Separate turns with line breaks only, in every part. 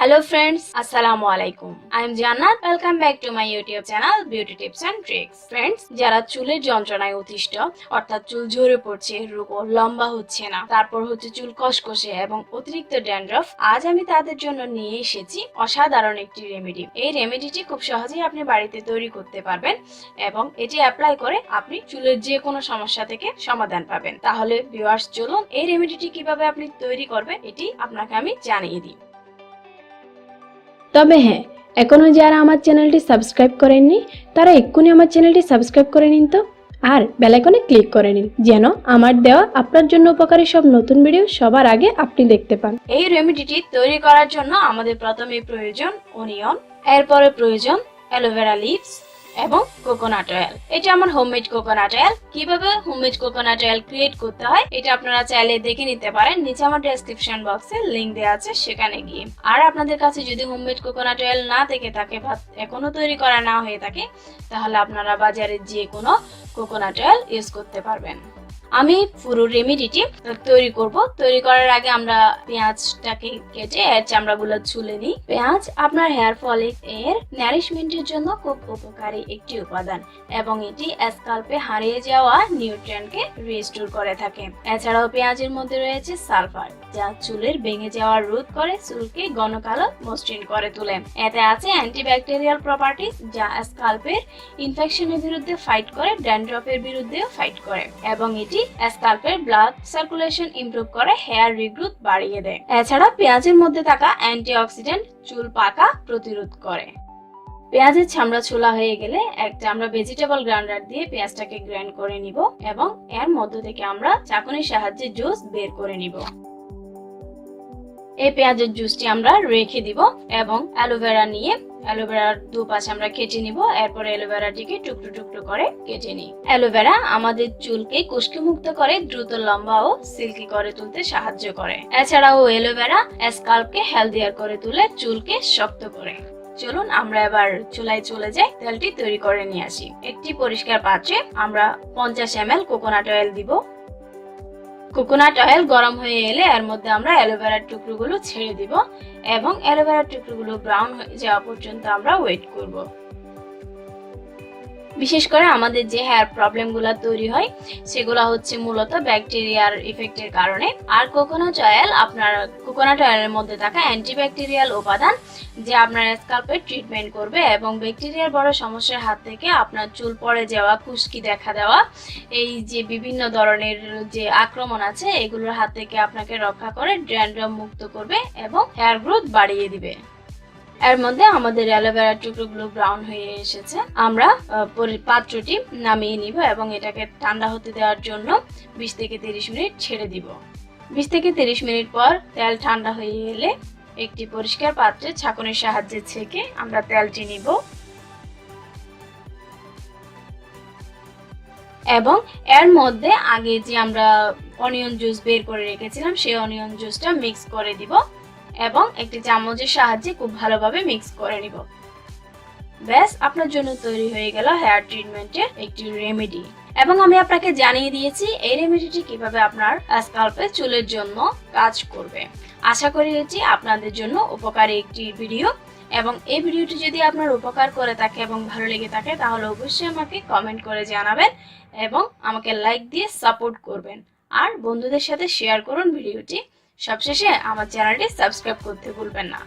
Hello friends, Assalamu alaikum. I am Jannat. Welcome back to my YouTube channel Beauty Tips and Tricks. Friends, যারা চুলের যন্ত্রণায় অতিষ্ঠ, অর্থাৎ চুল ঝরে পড়ছে, রুগো লম্বা হচ্ছে না, তারপর হচ্ছে চুল কসকসে এবং অতিরিক্ত ড্যান্ড্রফ, আজ আমি তাদের জন্য নিয়ে এসেছি অসাধারণ একটি রেমেডি। এই রেমেডিটি খুব সহজেই আপনি বাড়িতে তৈরি করতে পারবেন এবং এটি অ্যাপ্লাই করে আপনি চুলের যে কোনো সমস্যা থেকে সমাধান পাবেন। তাহলে ভিউয়ার্স, চলুন এই রেমেডিটি কিভাবে আপনি তৈরি করবেন এটি আপনাকে আমি জানিয়ে দিই।
তবে হ্যাঁ, এখনো যারা আমার চ্যানেলটি সাবস্ক্রাইব করেননি তারা এক্ষুনি আমার চ্যানেলটি সাবস্ক্রাইব করে নিন তো, আর বেল আইকনে ক্লিক করে নিন যেন আমার দেওয়া আপনার জন্য উপকারী সব নতুন ভিডিও সবার আগে আপনি দেখতে পান।
এই রেমেডিটি তৈরি করার জন্য আমাদের প্রথমে প্রয়োজন অনিয়ন, এরপরে প্রয়োজন অ্যালোভেরা লিভস এবং কোকোনাট অয়েল। এটা আমার হোমমেড কোকোনাট অয়েল। কিভাবে হোমমেড কোকোনাট অয়েল ক্রিয়েট করতে হয় এটা আপনারা চাইলে দেখে নিতে পারেন, নিচে আমার ডেসক্রিপশন বক্সে লিংক দেওয়া আছে, সেখানে গিয়ে। আর আপনাদের কাছে যদি হোমমেড কোকোনাট অয়েল না থেকে থাকে বা এখনো তৈরি করা না হয়ে থাকে, তাহলে আপনারা বাজারে যে কোনো কোকোনাট অয়েল ইউজ করতে পারবেন। আমি পুরো রেমেডিটি তৈরি করব। তৈরি করার আগে আমরা পেঁয়াজটাকে কেটে এর চামড়াগুলো ছুলে নিই। পেঁয়াজ আপনার হেয়ার ফলিক এর নারিশমেন্টের জন্য খুব উপকারী একটি উপাদান এবং এটি স্ক্যাল্পে হারিয়ে যাওয়া নিউট্রিয়েন্টকে রিস্টোর করে থাকে। এছাড়াও পেঁয়াজের মধ্যে রয়েছে সালফার, যা চুলের ভেঙে যাওয়া রোধ করে চুলকে ঘন কালো মসৃণ করে তোলে। এতে আছে অ্যান্টিব্যাকটেরিয়াল প্রপার্টিজ, যা স্ক্যাল্পের ইনফেকশনের বিরুদ্ধে ফাইট করে, ড্যান্ড্রফের বিরুদ্ধেও ফাইট করে এবং এটি স্ক্যাল্পের ব্লাড সার্কুলেশন ইমপ্রুভ করে, হেয়ার রিগ্রোথ বাড়িয়ে দেয়। এছাড়া পেঁয়াজের মধ্যে থাকা অ্যান্টিঅক্সিডেন্ট চুল পাকা প্রতিরোধ করে। পেঁয়াজের চামড়া ছোলা হয়ে গেলে একটা আমরা ভেজিটেবল গ্রাইন্ডার দিয়ে পেঁয়াজটাকে গ্রাইন্ড করে নিব এবং এর মধ্য থেকে আমরা চাকুনির সাহায্যে জুস বের করে নিব। এই পেঁয়াজের জুসটি আমরা রেখে দিব এবং অ্যালোভেরা নিয়ে অ্যালোভেরার দুপাশে আমরা কেটে নিব। এরপর অ্যালোভেরাটিকে টুকরো টুকরো করে কেটে নিই। অ্যালোভেরা আমাদের চুলকে খুশকি মুক্ত করে, দ্রুত লম্বা ও সিল্কি করে তুলতে সাহায্য করে। এছাড়াও অ্যালোভেরা স্ক্যাল্পকে হেলদিয়ার করে তুলে, চুলকে শক্ত করে। চলুন আমরা এবার চুলায় চলে যাই, তেলটি তৈরি করে নিয়ে আসি। একটি পরিষ্কার পাত্রে আমরা 50 ml কোকোনাট অয়েল দিব। কোকোনাট অয়েল গরম হয়ে এলে এর মধ্যে আমরা অ্যালোভেরার টুকরোগুলো ছেড়ে দিব এবং অ্যালোভেরার টুকরোগুলো ব্রাউন হয়ে যাওয়া পর্যন্ত আমরা ওয়েট করব। বিশেষ করে আমাদের যে হেয়ার প্রবলেমগুলো তৈরি হয় সেগুলো হচ্ছে মূলত ব্যাকটেরিয়ার ইফেক্টের কারণে। আর কোকোনাট অয়েলের মধ্যে থাকা অ্যান্টিব্যাকটেরিয়াল উপাদান, যে আপনার স্ক্যাল্পের ট্রিটমেন্ট করবে এবং ব্যাকটেরিয়ার বড় সমস্যার হাত থেকে আপনার চুল পড়ে যাওয়া, খুশকি দেখা দেওয়া, এই যে বিভিন্ন ধরনের যে আক্রমণ আছে এগুলোর হাত থেকে আপনাকে রক্ষা করে, ড্যান্ড্রফ মুক্ত করবে এবং হেয়ার গ্রোথ বাড়িয়ে দিবে। এর মধ্যে আমাদের অ্যালোভেরার টুকরোগুলো ব্রাউন হয়ে এসেছে। আমরা পাত্রটি নামিয়ে নিব এবং এটাকে ঠান্ডা হতে দেওয়ার জন্য 20 থেকে 30 মিনিট ছেড়ে দিব। 20 থেকে 30 মিনিট পর তেল ঠান্ডা হয়ে এলে একটি পরিষ্কার পাত্রে ছাঁকনির সাহায্যে ছেঁকে আমরা তেলটি নিব এবং এর মধ্যে আগে যে আমরা অনিয়ন জুস বের করে রেখেছিলাম সেই অনিয়ন জুসটা মিক্স করে দিব এবং একটি চামচের সাহায্যে খুব ভালোভাবে মিক্স করে নিব। ব্যাস, আপনার জন্য তৈরি হয়ে গেল হেয়ার ট্রিটমেন্টের একটি রেমেডি। এবং আমি আপনাকে জানিয়ে দিয়েছি এই রেমেডিটি কিভাবে আপনার স্ক্যাল্পে চুলের জন্য কাজ করবে। আশা করি এটি আপনাদের জন্য উপকারী একটি ভিডিও এবং এই ভিডিওটি যদি আপনার উপকার করে থাকে এবং ভালো লেগে থাকে তাহলে অবশ্যই আমাকে কমেন্ট করে জানাবেন এবং আমাকে লাইক দিয়ে সাপোর্ট করবেন। আর বন্ধুদের সাথে শেয়ার করুন ভিডিওটি। সবশেষে আমার চ্যানেলটি সাবস্ক্রাইব করতে ভুলবেন না।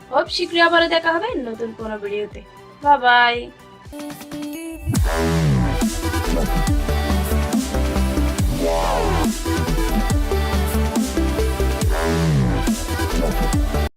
খুব শীঘ্রই আবার দেখা হবে নতুন কোনো ভিডিওতে। Bye bye.